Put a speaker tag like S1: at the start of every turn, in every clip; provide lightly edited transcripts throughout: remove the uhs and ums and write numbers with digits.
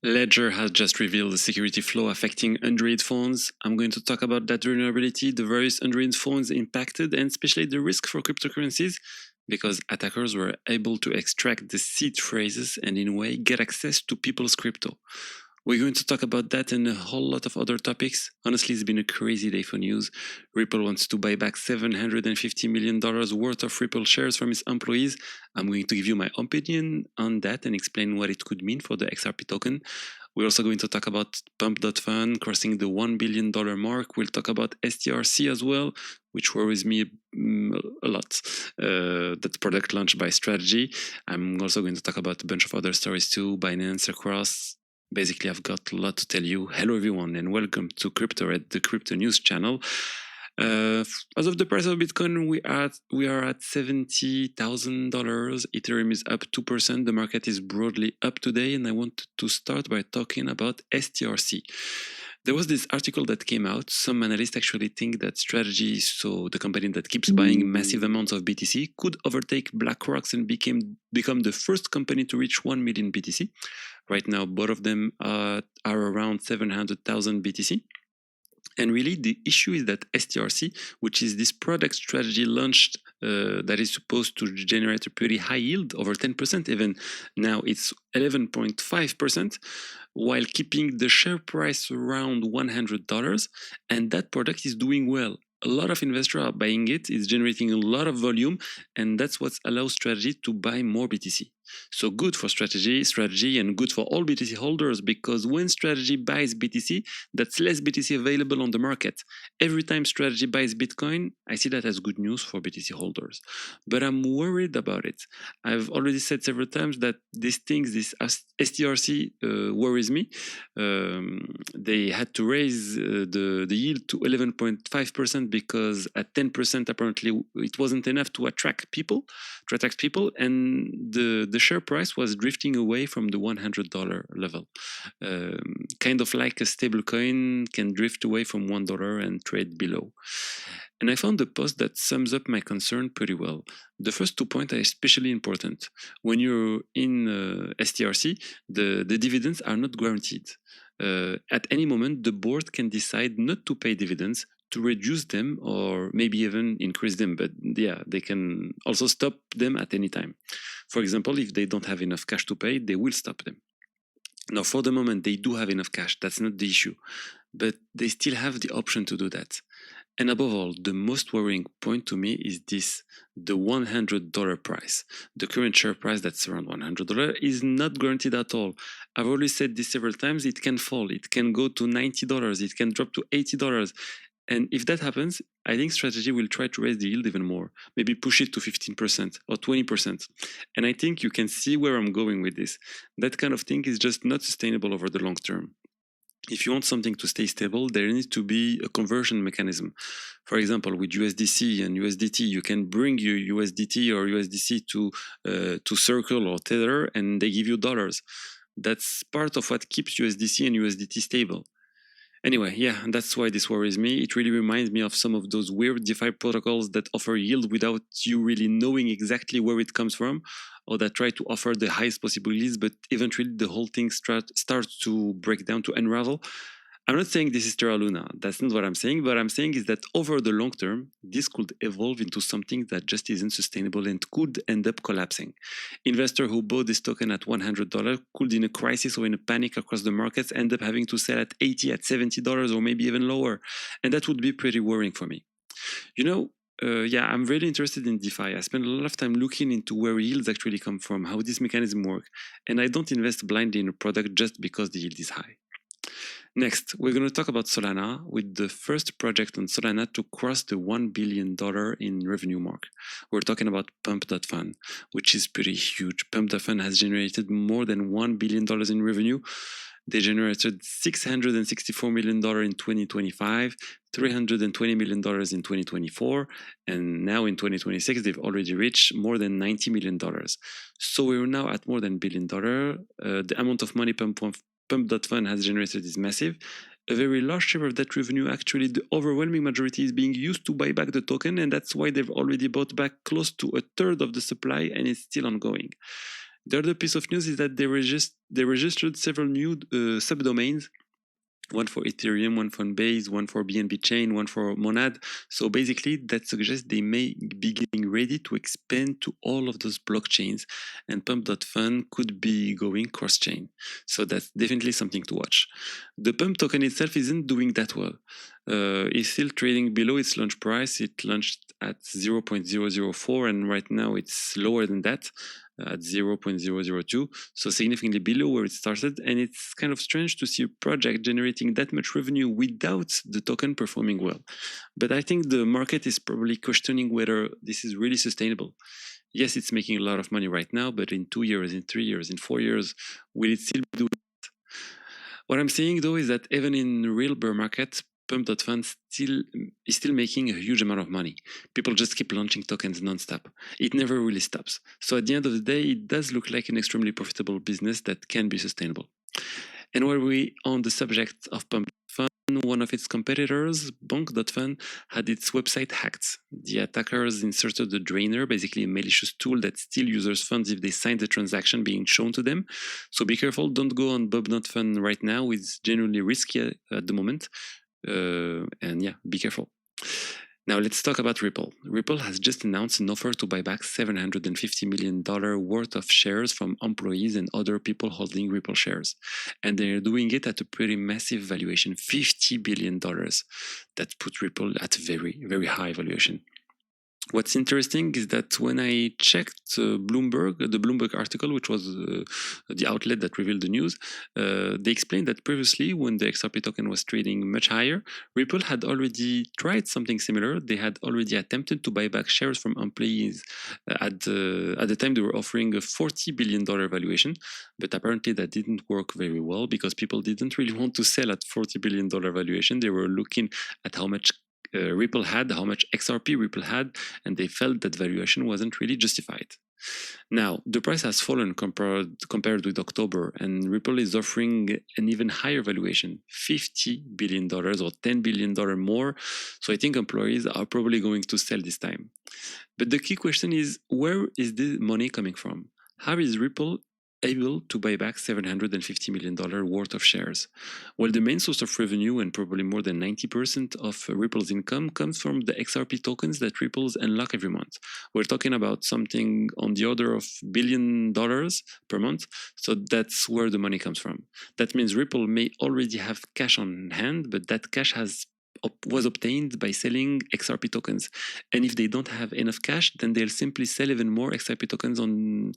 S1: Ledger has just revealed a security flaw affecting Android phones. I'm going to talk about that vulnerability, the various Android phones impacted, and especially the risk for cryptocurrencies, because attackers were able to extract the seed phrases and in a way get access to people's crypto. We're going to talk about that and a whole lot of other topics. Honestly, it's been a crazy day for news. Ripple wants to buy back $750 million worth of Ripple shares from its employees. I'm going to give you my opinion on that and explain what it could mean for the XRP token. We're also going to talk about Pump.fun crossing the $1 billion mark. We'll talk about STRC as well, which worries me a lot. That product launched by Strategy. I'm also going to talk about a bunch of other stories too, Binance across. Basically, I've got a lot to tell you. Hello, everyone, and welcome to Crypto at the Crypto News channel. As of the price of Bitcoin, we are at $70,000. Ethereum is up 2%. The market is broadly up today, and I want to start by talking about STRC. There was this article that came out. Some analysts actually think that Strategy, so the company that keeps buying massive amounts of BTC, could overtake BlackRock's and become the first company to reach 1 million BTC. Right now, both of them are around 700,000 BTC. And really, the issue is that STRC, which is this product Strategy launched that is supposed to generate a pretty high yield, over 10%, even now it's 11.5%, while keeping the share price around $100. And that product is doing well. A lot of investors are buying it, it's generating a lot of volume, and that's what allows Strategy to buy more BTC. So good for Strategy, and good for all BTC holders, because when Strategy buys BTC, that's less BTC available on the market. Every time Strategy buys Bitcoin, I see that as good news for BTC holders. But I'm worried about it. I've already said several times that this STRC worries me. They had to raise the yield to 11.5% because at 10% apparently it wasn't enough to attract people, and the share price was drifting away from the $100 level. Kind of like a stable coin can drift away from $1 and trade below. And I found a post that sums up my concern pretty well. The first 2 points are especially important. When you're in STRC, the dividends are not guaranteed. At any moment, the board can decide not to pay dividends, to reduce them, or maybe even increase them. But yeah, they can also stop them at any time. For example, if they don't have enough cash to pay, they will stop them. Now, for the moment, they do have enough cash. That's not the issue. But they still have the option to do that. And above all, the most worrying point to me is the $100 price. The current share price that's around $100 is not guaranteed at all. I've already said this several times, it can fall, it can go to $90, it can drop to $80. And if that happens, I think Strategy will try to raise the yield even more, maybe push it to 15% or 20%. And I think you can see where I'm going with this. That kind of thing is just not sustainable over the long term. If you want something to stay stable, there needs to be a conversion mechanism. For example, with USDC and USDT, you can bring your USDT or USDC to Circle or Tether, and they give you dollars. That's part of what keeps USDC and USDT stable. Anyway, yeah, that's why this worries me. It really reminds me of some of those weird DeFi protocols that offer yield without you really knowing exactly where it comes from, or that try to offer the highest possible yields, but eventually the whole thing starts to break down, to unravel. I'm not saying this is Terra Luna. That's not what I'm saying. What I'm saying is that over the long term, this could evolve into something that just isn't sustainable and could end up collapsing. Investor who bought this token at $100 could, in a crisis or in a panic across the markets, end up having to sell at $80, at $70, or maybe even lower. And that would be pretty worrying for me. I'm really interested in DeFi. I spend a lot of time looking into where yields actually come from, how this mechanism works, and I don't invest blindly in a product just because the yield is high. Next, we're going to talk about Solana, with the first project on Solana to cross the $1 billion in revenue mark. We're talking about Pump.fun, which is pretty huge. Pump.fun has generated more than $1 billion in revenue. They generated $664 million in 2025, $320 million in 2024, and now in 2026, they've already reached more than $90 million. So we're now at more than $1 billion. The amount of money Pump.fun has generated is massive. A very large share of that revenue, actually the overwhelming majority, is being used to buy back the token, and that's why they've already bought back close to a third of the supply, and it's still ongoing. The other piece of news is that they registered several new subdomains, one for Ethereum, one for Base, one for BNB Chain, one for Monad. So basically, that suggests they may be getting ready to expand to all of those blockchains, and Pump.fun could be going cross-chain. So that's definitely something to watch. The Pump token itself isn't doing that well. It's still trading below its launch price. It launched at 0.004, and right now it's lower than that, at 0.002, so significantly below where it started. And it's kind of strange to see a project generating that much revenue without the token performing well. But I think the market is probably questioning whether this is really sustainable. Yes, it's making a lot of money right now, but in 2 years, in 3 years, in 4 years, will it still do? What I'm seeing though is that even in real bear market, Pump.fun is still making a huge amount of money. People just keep launching tokens nonstop. It never really stops. So at the end of the day, it does look like an extremely profitable business that can be sustainable. And while we on the subject of Pump.fun, one of its competitors, Bonk.fun, had its website hacked. The attackers inserted a drainer, basically a malicious tool that steals users' funds if they sign the transaction being shown to them. So be careful, don't go on Bob.fun right now. It's genuinely risky at the moment. And yeah, be careful. Now let's talk about Ripple. Ripple has just announced an offer to buy back $750 million worth of shares from employees and other people holding Ripple shares. And they're doing it at a pretty massive valuation, $50 billion. That puts Ripple at a very, very high valuation. What's interesting is that when I checked the Bloomberg article, which was the outlet that revealed the news, they explained that previously, when the XRP token was trading much higher, Ripple had already tried something similar. They had already attempted to buy back shares from employees at the time they were offering a $40 billion valuation, but apparently that didn't work very well because people didn't really want to sell at $40 billion valuation. They were looking at how much Ripple had, how much XRP Ripple had, and they felt that valuation wasn't really justified. Now, the price has fallen compared with October, and Ripple is offering an even higher valuation, $50 billion or $10 billion more. So I think employees are probably going to sell this time. But the key question is, where is the money coming from? How is Ripple able to buy back $750 million worth of shares? Well, the main source of revenue, and probably more than 90% of Ripple's income, comes from the XRP tokens that Ripple's unlock every month. We're talking about something on the order of $1 billion per month, so that's where the money comes from. That means Ripple may already have cash on hand, but that cash was obtained by selling XRP tokens. And if they don't have enough cash, then they'll simply sell even more XRP tokens on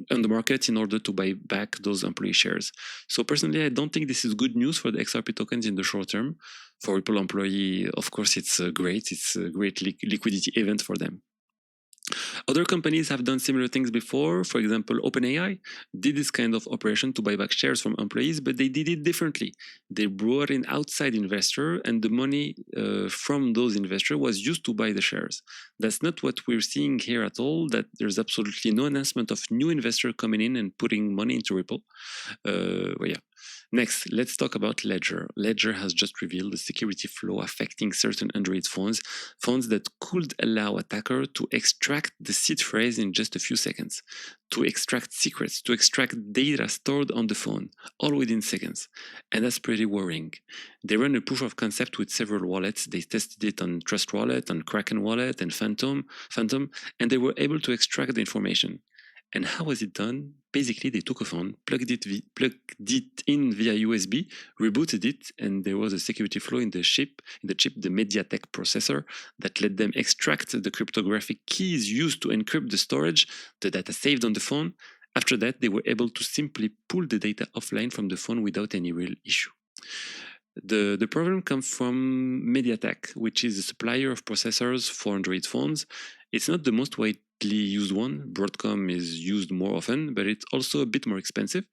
S1: the market in order to buy back those employee shares. So personally, I don't think this is good news for the XRP tokens in the short term. For Ripple employee, of course, it's great. It's a great liquidity event for them. Other companies have done similar things before. For example, OpenAI did this kind of operation to buy back shares from employees, but they did it differently. They brought in outside investor, and the money from those investors was used to buy the shares. That's not what we're seeing here at all, that there's absolutely no announcement of new investor coming in and putting money into Ripple. Yeah. Next, let's talk about Ledger. Ledger has just revealed a security flaw affecting certain Android phones that could allow attackers to extract the seed phrase in just a few seconds, to extract secrets, to extract data stored on the phone, all within seconds. And that's pretty worrying. They ran a proof of concept with several wallets. They tested it on Trust Wallet, on Kraken Wallet, and Phantom, and they were able to extract the information. And how was it done? Basically, they took a phone, plugged it in via USB, rebooted it, and there was a security flaw in the chip, the MediaTek processor, that let them extract the cryptographic keys used to encrypt the storage, the data saved on the phone. After that, they were able to simply pull the data offline from the phone without any real issue. The problem comes from MediaTek, which is a supplier of processors for Android phones. It's not the most widely used one. Broadcom is used more often, but it's also a bit more expensive.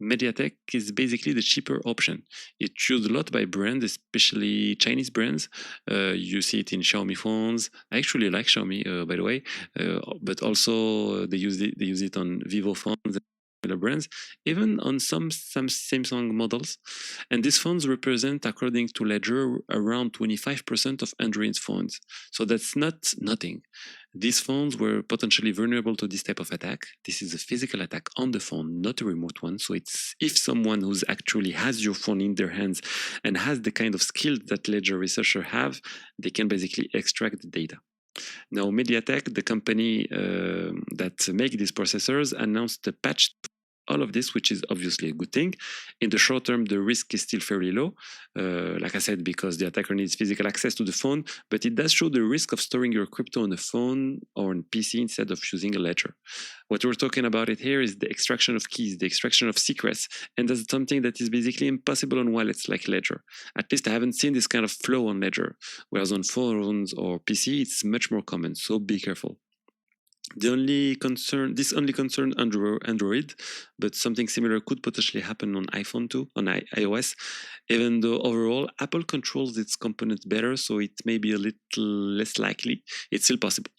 S1: MediaTek is basically the cheaper option. It's used a lot by brands, especially Chinese brands. You see it in Xiaomi phones. I actually like Xiaomi, by the way, but also they use it on Vivo phones. brands, even on some Samsung models. And these phones represent, according to Ledger, around 25% of Android phones. So that's not nothing. These phones were potentially vulnerable to this type of attack. This is a physical attack on the phone, not a remote one. So it's if someone who's actually has your phone in their hands and has the kind of skills that Ledger researchers have, they can basically extract the data. Now, MediaTek, the company that make these processors, announced a patch all of this, which is obviously a good thing. In the short term, the risk is still fairly low, like I said, because the attacker needs physical access to the phone, but it does show the risk of storing your crypto on a phone or on PC instead of using a ledger. What we're talking about it here is the extraction of keys, the extraction of secrets, and that's something that is basically impossible on wallets like Ledger. At least I haven't seen this kind of flow on Ledger, whereas on phones or PC, it's much more common, so be careful. This only concerned Android, but something similar could potentially happen on iPhone too, on iOS, even though overall Apple controls its components better, so it may be a little less likely. It's still possible.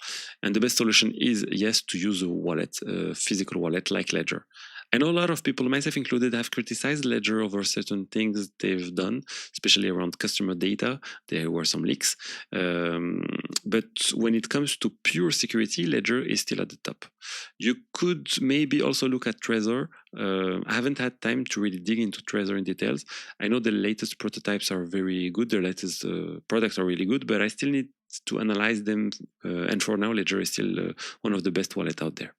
S1: And the best solution is, yes, to use a wallet, a physical wallet like Ledger. I know a lot of people, myself included, have criticized Ledger over certain things they've done, especially around customer data. There were some leaks. But when it comes to pure security, Ledger is still at the top. You could maybe also look at Trezor. I haven't had time to really dig into Trezor in details. I know the latest prototypes are very good. The latest products are really good, but I still need to analyze them. And for now, Ledger is still one of the best wallets out there.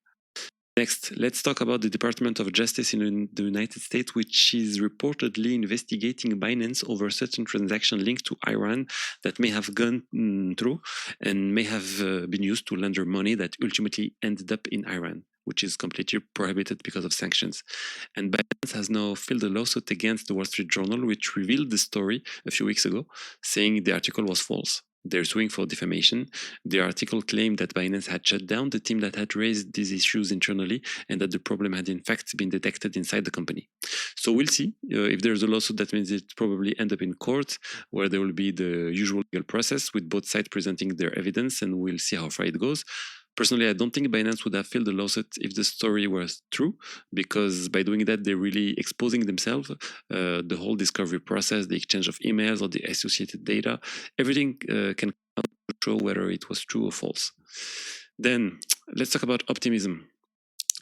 S1: Next, let's talk about the Department of Justice in the United States, which is reportedly investigating Binance over certain transactions linked to Iran that may have gone through and may have been used to launder money that ultimately ended up in Iran, which is completely prohibited because of sanctions. And Binance has now filed a lawsuit against the Wall Street Journal, which revealed the story a few weeks ago, saying the article was false. They're suing for defamation. The article claimed that Binance had shut down the team that had raised these issues internally and that the problem had in fact been detected inside the company. So we'll see. If there's a lawsuit, that means it probably end up in court, where there will be the usual legal process with both sides presenting their evidence, and we'll see how far it goes. Personally, I don't think Binance would have filed the lawsuit if the story was true, because by doing that, they're really exposing themselves, the whole discovery process, the exchange of emails or the associated data, everything can show whether it was true or false. Then let's talk about Optimism.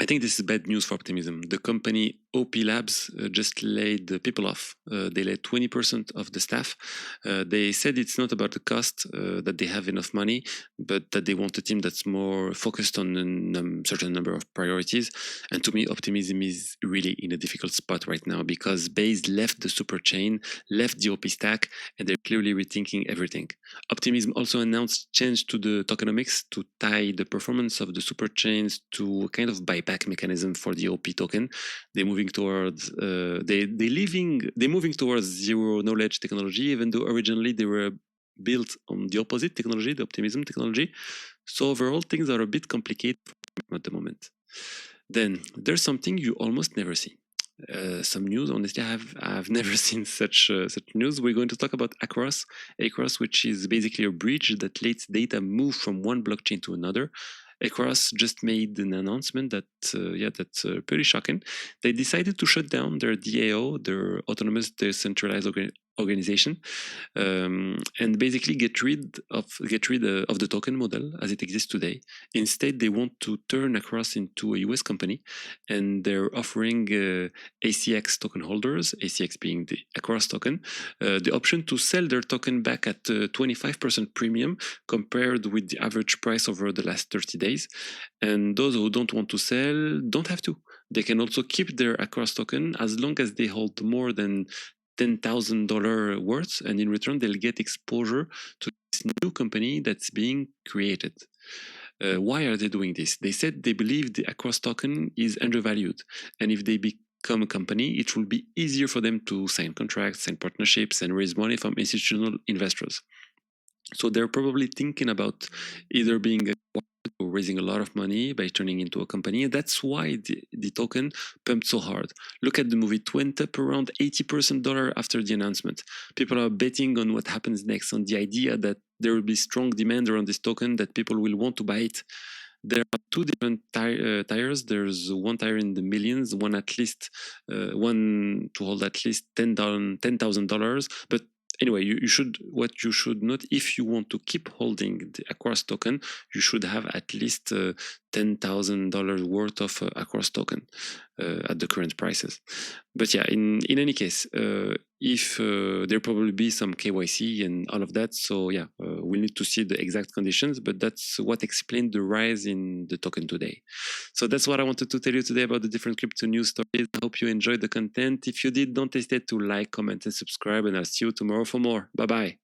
S1: I think this is bad news for Optimism. The company OP Labs just laid the people off. They laid 20% of the staff. They said it's not about the cost, that they have enough money, but that they want a team that's more focused on a certain number of priorities. And to me, Optimism is really in a difficult spot right now because Base left the super chain, left the OP stack, and they're clearly rethinking everything. Optimism also announced change to the tokenomics to tie the performance of the super chains to a kind of buyback mechanism for the OP token. They're moving towards moving towards zero knowledge technology, even though originally they were built on the opposite technology, the Optimism technology. So overall, things are a bit complicated at the moment. Then there's something you almost never see. Some news. Honestly, I've never seen such news. We're going to talk about Across, which is basically a bridge that lets data move from one blockchain to another. Across just made an announcement that's pretty shocking. They decided to shut down their DAO, their autonomous decentralized organization, and basically get rid of the token model as it exists today. Instead, they want to turn Across into a US company, and they're offering ACX token holders, ACX being the Across token, the option to sell their token back at 25% premium compared with the average price over the last 30 days. And those who don't want to sell don't have to. They can also keep their Across token as long as they hold more than $10,000 worth, and in return they'll get exposure to this new company that's being created. Why are they doing this? They said they believe the Across token is undervalued, and if they become a company, it will be easier for them to sign contracts, sign partnerships, and raise money from institutional investors. So they're probably thinking about either being acquired or raising a lot of money by turning into a company. And that's why the token pumped so hard. Look at the movie. It went up around 80% after the announcement. People are betting on what happens next, on the idea that there will be strong demand around this token, that people will want to buy it. There are two different tires. There's one tire in the millions, one at least, one to hold at least $10,000. But anyway, you should, what you should note, if you want to keep holding the Aquarius token, you should have at least $10,000 worth of Aquarius token at the current prices. But yeah, in any case, if there probably be some KYC and all of that, so yeah, we'll need to see the exact conditions, but that's what explained the rise in the token today. So that's what I wanted to tell you today about the different crypto news stories. I hope you enjoyed the content. If you did, don't hesitate to like, comment, and subscribe, and I'll see you tomorrow for more. Bye bye.